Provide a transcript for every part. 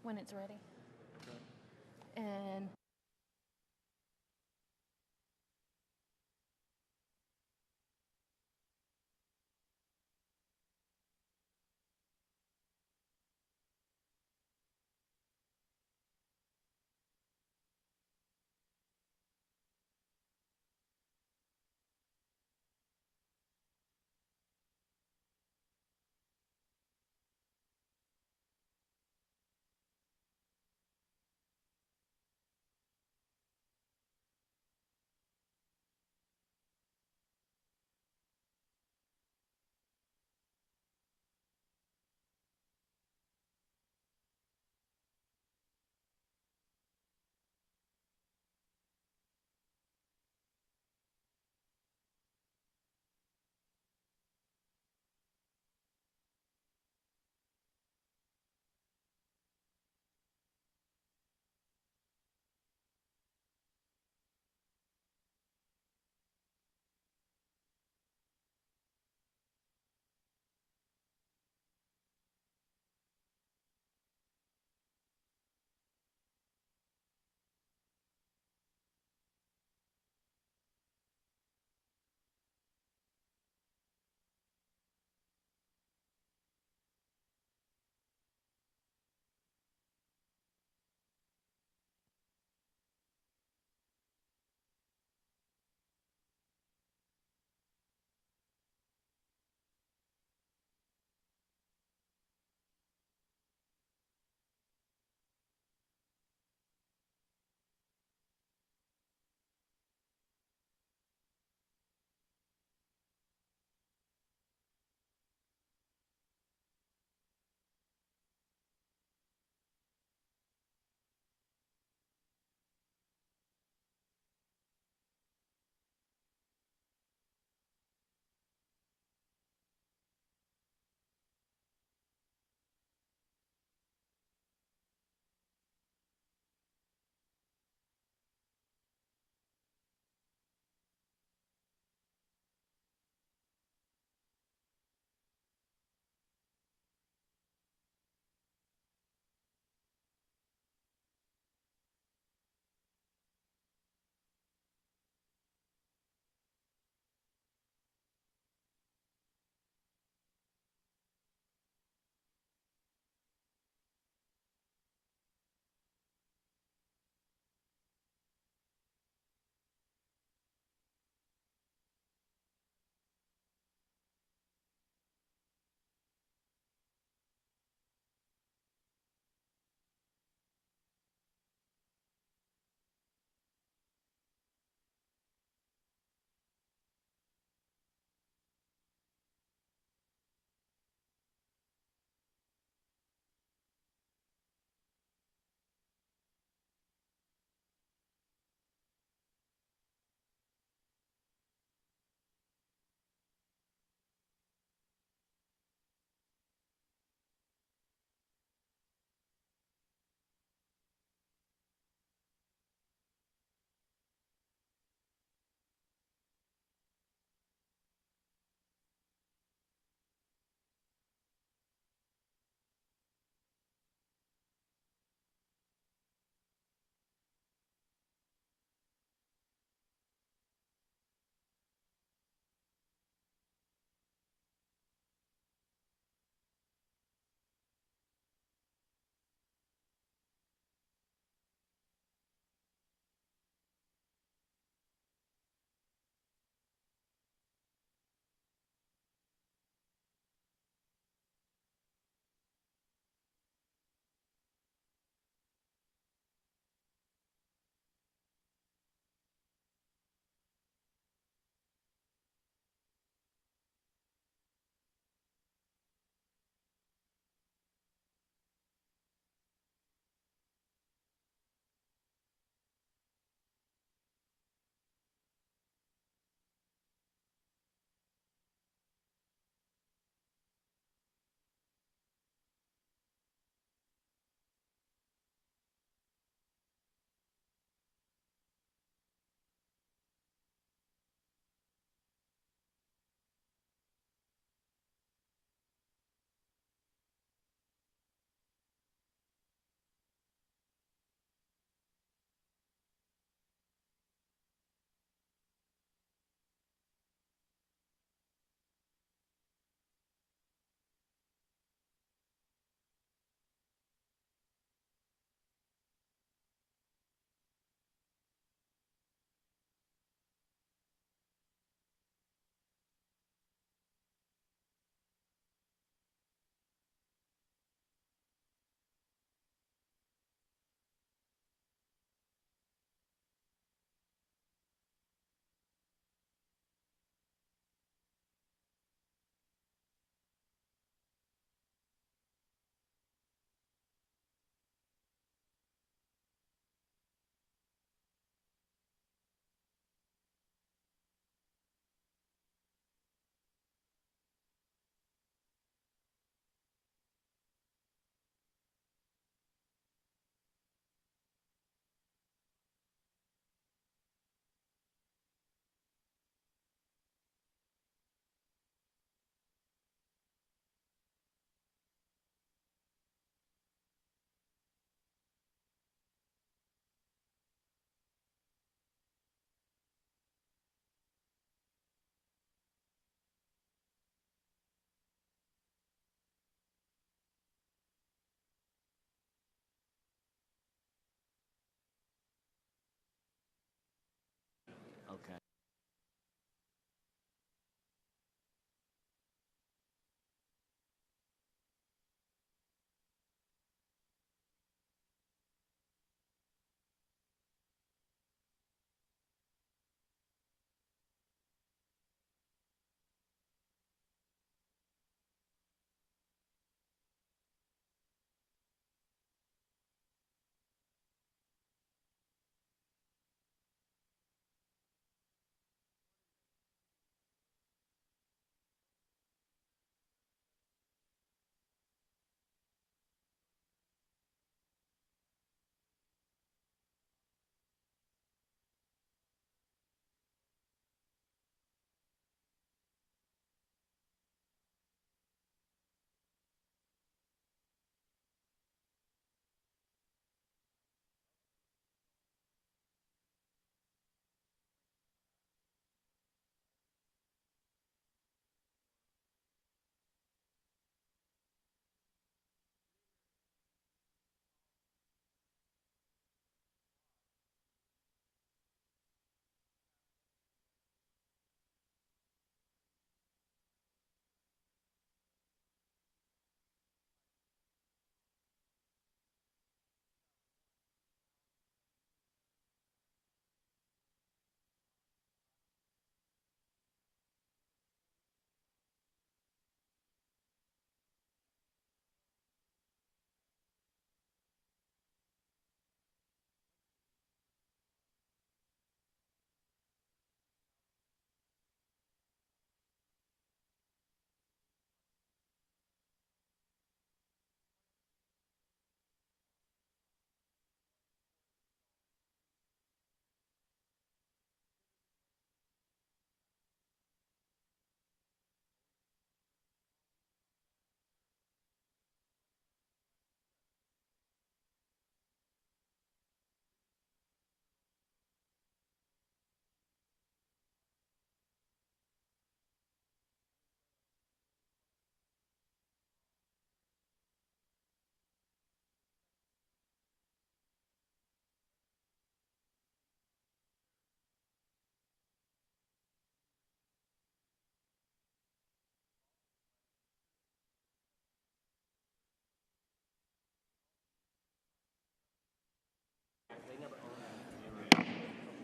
when it's ready. Okay. And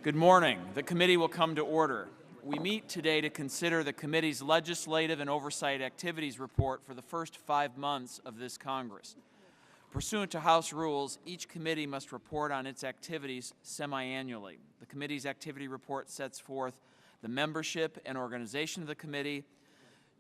Good morning. The committee will come to order. We meet today to consider the committee's legislative and oversight activities report for the first 5 months of this Congress. Pursuant to House rules, each committee must report on its activities semi-annually. The committee's activity report sets forth the membership and organization of the committee.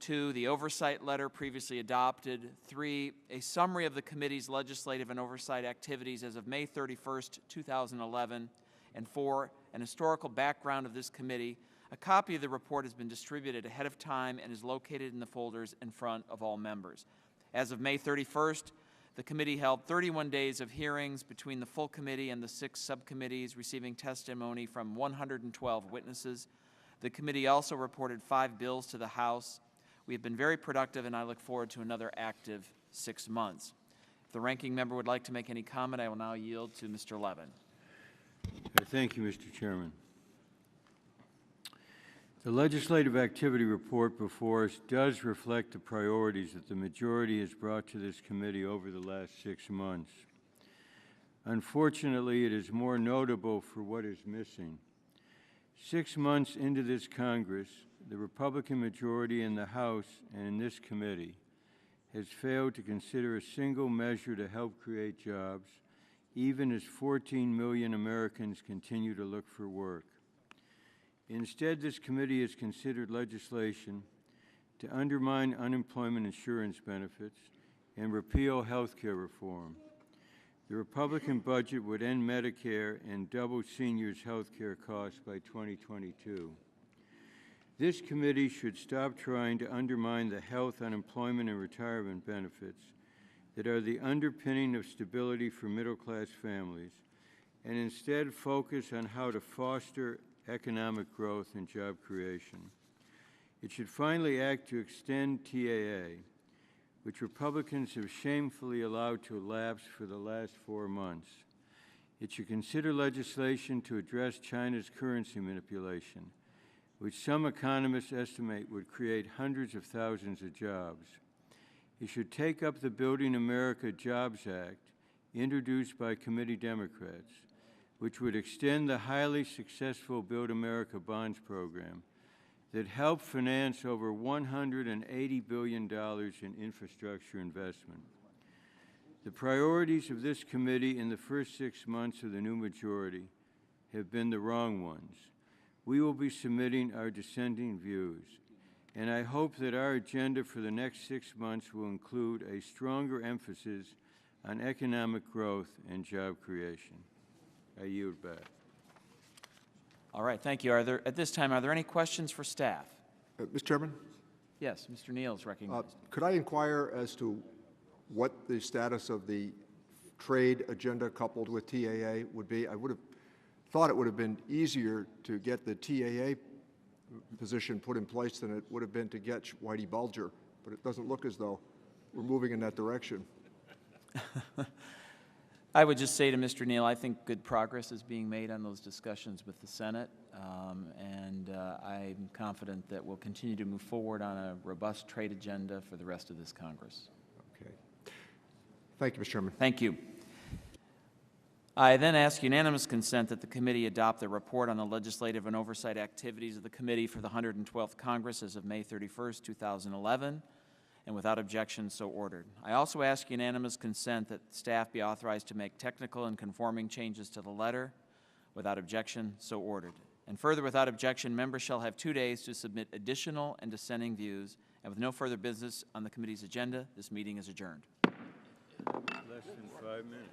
2, the oversight letter previously adopted. 3, a summary of the committee's legislative and oversight activities as of May 31st, 2011. And 4, an historical background of this committee. A copy of the report has been distributed ahead of time and is located in the folders in front of all members. As of May 31st, the committee held 31 days of hearings between the full committee and the 6 subcommittees, receiving testimony from 112 witnesses. The committee also reported 5 bills to the House. We have been very productive, and I look forward to another active 6 months. If the ranking member would like to make any comment, I will now yield to Mr. Levin. Thank you, Mr. Chairman. The legislative activity report before us does reflect the priorities that the majority has brought to this committee over the last 6 months. Unfortunately, it is more notable for what is missing. 6 months into this Congress, the Republican majority in the House and in this committee has failed to consider a single measure to help create jobs, even as 14 million Americans continue to look for work. Instead, this committee has considered legislation to undermine unemployment insurance benefits and repeal health care reform. The Republican budget would end Medicare and double seniors' health care costs by 2022. This committee should stop trying to undermine the health, unemployment, and retirement benefits that are the underpinning of stability for middle-class families, and instead focus on how to foster economic growth and job creation. It should finally act to extend TAA, which Republicans have shamefully allowed to lapse for the last 4 months. It should consider legislation to address China's currency manipulation, which some economists estimate would create hundreds of thousands of jobs. It should take up the Building America Jobs Act, introduced by committee Democrats, which would extend the highly successful Build America Bonds program that helped finance over $180 billion in infrastructure investment. The priorities of this committee in the first 6 months of the new majority have been the wrong ones. We will be submitting our dissenting views, and I hope that our agenda for the next 6 months will include a stronger emphasis on economic growth and job creation. I yield back. All right, thank you. At this time, are there any questions for staff? Mr. Chairman? Yes, Mr. Neal is recognized. Could I inquire as to what the status of the trade agenda coupled with TAA would be? I would have thought it would have been easier to get the TAA position put in place than it would have been to get Whitey Bulger, but it doesn't look as though we're moving in that direction. I would just say to Mr. Neal, I think good progress is being made on those discussions with the Senate, and I'm confident that we'll continue to move forward on a robust trade agenda for the rest of this Congress. Okay. Thank you, Mr. Chairman. Thank you. I then ask unanimous consent that the committee adopt the report on the legislative and oversight activities of the committee for the 112th Congress as of May 31st, 2011, and without objection, so ordered. I also ask unanimous consent that staff be authorized to make technical and conforming changes to the letter. Without objection, so ordered. And further, without objection, members shall have 2 days to submit additional and dissenting views. And with no further business on the committee's agenda, this meeting is adjourned. Less than 5 minutes.